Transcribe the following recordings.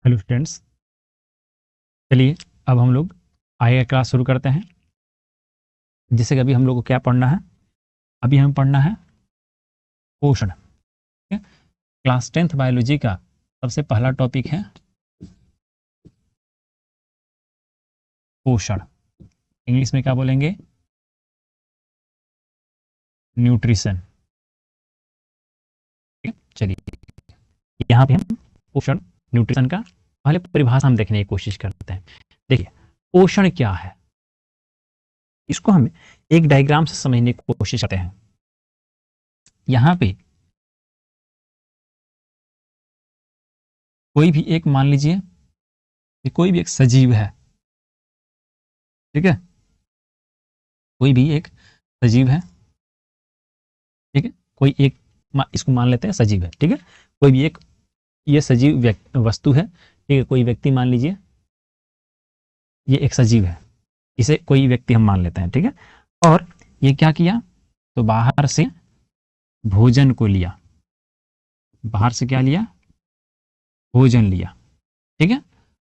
Hello students, चलिए अब हम लोग आगे का क्लास शुरू करते हैं। जैसे कि अभी हम लोग को क्या पढ़ना है, अभी हमें पढ़ना है पोषण। ठीक है, क्लास 10th बायोलॉजी का सबसे पहला टॉपिक है पोषण। इंग्लिश में क्या बोलेंगे? न्यूट्रिशन। ठीक है, चलिए यहाँ पे हम पोषण न्यूट्रिशन का पहले परिभाषा हम देखने की कोशिश करते हैं। देखिए, पोषण क्या है, इसको हम एक डायग्राम से समझने की कोशिश करते हैं। यहाँ पे कोई भी एक, मान लीजिए कि कोई भी एक सजीव है। ठीक है, कोई भी एक सजीव है। ठीक है, कोई एक इसको मान लेते हैं सजीव है। ठीक है, कोई भी एक ये सजीव वस्तु है। ठीक है, कोई व्यक्ति मान लीजिए ये एक सजीव है, इसे कोई व्यक्ति हम मान लेते हैं। ठीक है, और ये क्या किया, तो बाहर से भोजन को लिया। बाहर से क्या लिया? भोजन लिया। ठीक है,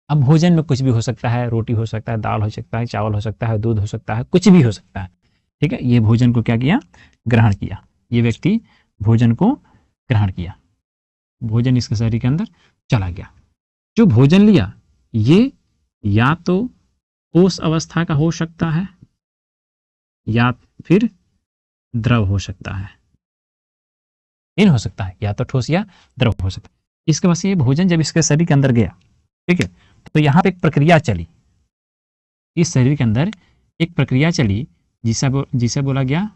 अब भोजन में कुछ भी हो सकता है, रोटी हो सकता है, दाल हो सकता है, चावल हो सकता है, दूध हो सकता है, कुछ भी हो सकता है। ठीक है, ये भोजन को क्या किया? ग्रहण किया। ये व्यक्ति भोजन को ग्रहण किया, भोजन इसके शरीर के अंदर चला गया। जो भोजन लिया ये या तो ठोस अवस्था का हो सकता है या फिर द्रव हो सकता है। इन हो सकता है या तो ठोस या द्रव हो सकता है। इसके बाद से ये भोजन जब इसके शरीर के अंदर गया, ठीक है, तो यहाँ पे एक प्रक्रिया चली। इस शरीर के अंदर एक प्रक्रिया चली जिसे बोला गया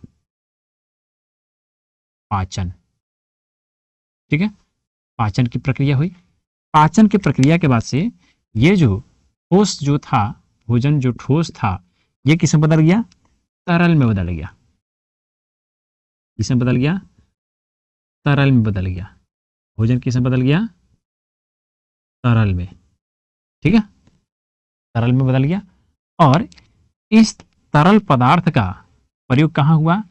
पाचन। ठीक है, पाचन की प्रक्रिया हुई। पाचन की प्रक्रिया के बाद से ये जो ठोस जो था, भोजन जो ठोस था, ये किसमें बदल गया? तरल में बदल गया। किसमें बदल गया? तरल में बदल गया। भोजन किसमें बदल गया? तरल में। ठीक है, तरल में बदल गया। और इस तरल पदार्थ का प्रयोग कहाँ हुआ?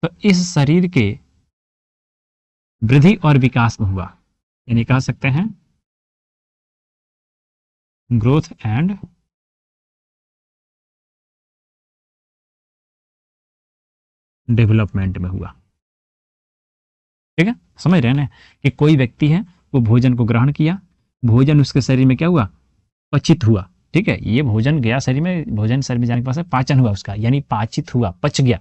तो इस शरीर के वृद्धि और विकास में हुआ। यानी कह सकते हैं ग्रोथ एंड डेवलपमेंट में हुआ। ठीक है, समझ रहे हैं ना कि कोई व्यक्ति है, वो भोजन को ग्रहण किया, भोजन उसके शरीर में क्या हुआ? पचित हुआ। ठीक है, ये भोजन गया शरीर में, भोजन शरीर में जाने के बाद से पाचन हुआ उसका, यानी पाचित हुआ, पच गया।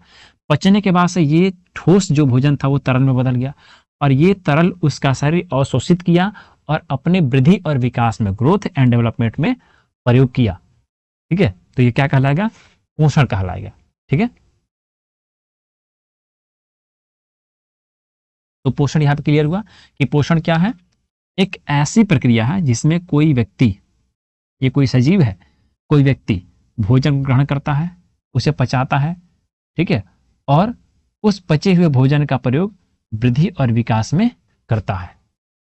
पचने के बाद से ये ठोस जो भोजन था वो तरल में बदल गया, और ये तरल उसका शरीर अवशोषित किया और अपने वृद्धि और विकास में, ग्रोथ एंड डेवलपमेंट में प्रयोग किया। ठीक है, तो ये क्या कहलाएगा? पोषण कहलाएगा। ठीक है, तो पोषण यहाँ पे क्लियर हुआ कि पोषण क्या है? एक ऐसी प्रक्रिया है जिसमें कोई व्यक्ति, ये कोई सजीव है, कोई व्यक्ति भोजन ग्रहण करता है, उसे पचाता है। ठीक है, और उस पचे हुए भोजन का प्रयोग वृद्धि और विकास में करता है,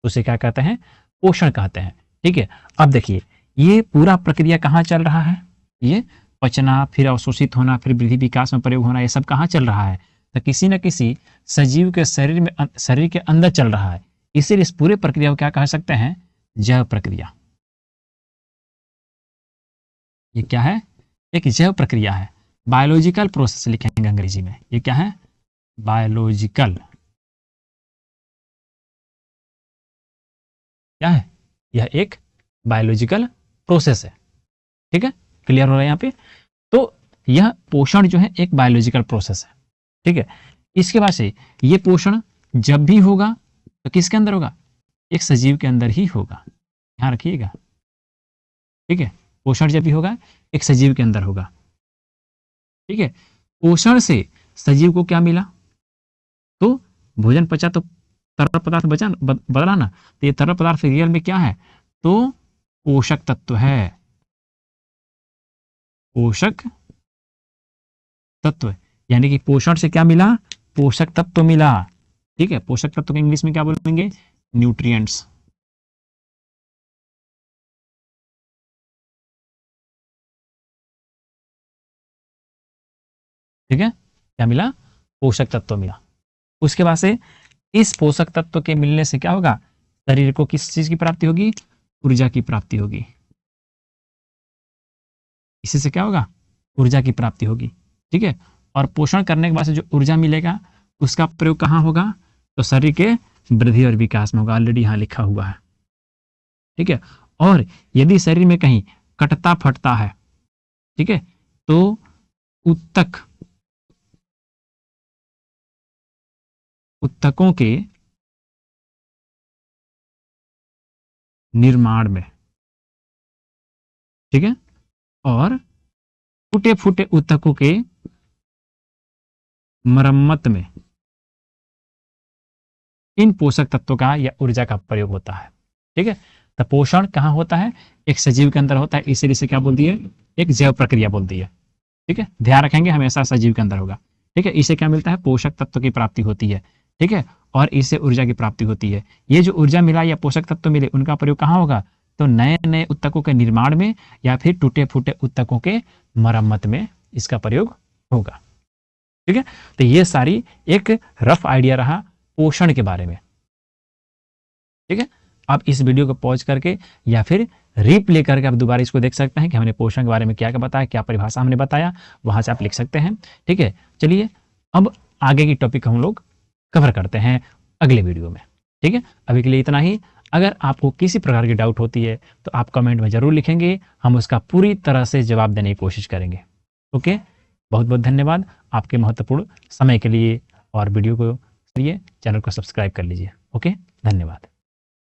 उसे क्या कहते हैं? पोषण कहते हैं। ठीक है, अब देखिए ये पूरा प्रक्रिया कहाँ चल रहा है? ये पचना, फिर अवशोषित होना, फिर वृद्धि विकास में प्रयोग होना, ये सब कहाँ चल रहा है? तो किसी न किसी सजीव के शरीर में, शरीर के अंदर चल रहा है। इसीलिए इस पूरे प्रक्रिया को क्या कह सकते हैं? जैव प्रक्रिया। ये क्या है? एक जैव प्रक्रिया है। बायोलॉजिकल प्रोसेस लिखेंगे अंग्रेजी में। ये क्या है? बायोलॉजिकल। क्या है? यह एक बायोलॉजिकल प्रोसेस है। ठीक है, क्लियर हो रहा है यहाँ पे? तो यह पोषण जो है एक बायोलॉजिकल प्रोसेस है। ठीक है, इसके बाद से ये पोषण जब भी होगा तो किसके अंदर होगा? एक सजीव के अंदर ही होगा। ध्यान रखिएगा। ठीक है, पोषण जब भी होगा एक सजीव के अंदर होगा। ठीक है, पोषण से सजीव को क्या मिला? तो भोजन पचा तो तरल पदार्थ बदला ना, तो ये तरल पदार्थ रियल में क्या है? तो पोषक तत्व है। पोषक तत्व, यानी कि पोषण से क्या मिला? पोषक तत्व मिला। ठीक है, पोषक तत्व को इंग्लिश में क्या बोलेंगे? न्यूट्रिएंट्स। ठीक है, क्या मिला? पोषक तत्व मिला। उसके बाद से इस पोषक तत्व के मिलने से क्या होगा? शरीर को किस चीज की प्राप्ति होगी? ऊर्जा की प्राप्ति होगी। इसी से क्या होगा, ऊर्जा की प्राप्ति होगी। ठीक है, और पोषण करने के बाद से जो ऊर्जा मिलेगा उसका प्रयोग कहाँ होगा, तो शरीर के वृद्धि और विकास में होगा। ऑलरेडी यहाँ लिखा हुआ है। ठीक है, और यदि शरीर में कहीं कटता फटता है, ठीक है, तो उत्तकों के निर्माण में, ठीक है, और टूटे फूटे उत्तकों के मरम्मत में इन पोषक तत्वों का या ऊर्जा का प्रयोग होता है। ठीक है, तो पोषण कहाँ होता है, एक सजीव के अंदर होता है, इसीलिए इसे क्या बोलती है, एक जैव प्रक्रिया बोलती है। ठीक है, ध्यान रखेंगे हमेशा सजीव के अंदर होगा। ठीक है, इसे क्या मिलता है, पोषक तत्व की प्राप्ति होती है। ठीक है, और इससे ऊर्जा की प्राप्ति होती है। ये जो ऊर्जा मिला या पोषक तत्व मिले उनका प्रयोग कहाँ होगा, तो नए नए उत्तकों के निर्माण में या फिर टूटे फूटे उत्तकों के मरम्मत में इसका प्रयोग होगा। ठीक है, तो ये सारी एक रफ आइडिया रहा पोषण के बारे में। ठीक है, आप इस वीडियो को पॉज करके या फिर रिप्ले करके आप दोबारा इसको देख सकते हैं कि हमने पोषण के बारे में क्या क्या बताया, क्या परिभाषा हमने बताया, वहां से आप लिख सकते हैं। ठीक है, चलिए अब आगे की टॉपिक हम लोग कवर करते हैं अगले वीडियो में। ठीक है, अभी के लिए इतना ही। अगर आपको किसी प्रकार की डाउट होती है तो आप कमेंट में जरूर लिखेंगे, हम उसका पूरी तरह से जवाब देने की कोशिश करेंगे। ओके, बहुत बहुत धन्यवाद आपके महत्वपूर्ण समय के लिए, और वीडियो को चैनल को सब्सक्राइब कर लीजिए। ओके, धन्यवाद।